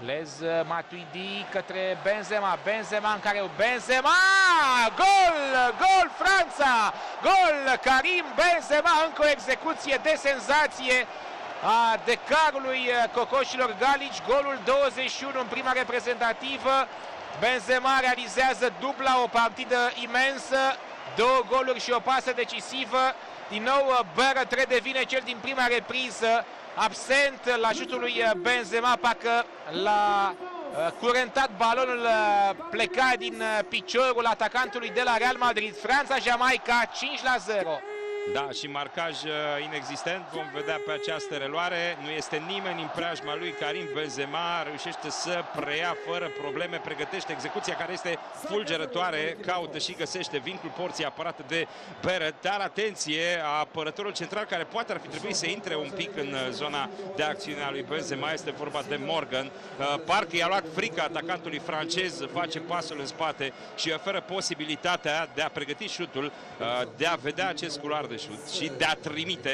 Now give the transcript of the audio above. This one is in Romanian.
Blaise Matuidi către Benzema, Benzema în care Benzema, gol, gol Franța, gol Karim Benzema, încă o execuție de senzație a decarului cocoșilor galici, golul 21 în prima reprezentativă. Benzema realizează dubla, o partidă imensă, 2 goluri și o pasă decisivă. Din nou Barrett redevine cel din prima repriză, absent la șutul lui Benzema, parcă l-a curentat balonul, pleca din piciorul atacantului de la Real Madrid. Franța-Jamaica 5-0. Da, și marcaj inexistent, vom vedea pe această reluare. Nu este nimeni în preajma lui. Karim Benzema reușește să preia fără probleme, pregătește execuția care este fulgerătoare, caută și găsește vincul porții apărată de Barrett. Dar atenție, apărătorul central care poate ar fi trebuit să intre un pic în zona de acțiune a lui Benzema, este vorba de Morgan. Parcă i-a luat frica atacantului francez, face pasul în spate și oferă posibilitatea de a pregăti șutul, de a vedea acest culoar de șut și de a trimite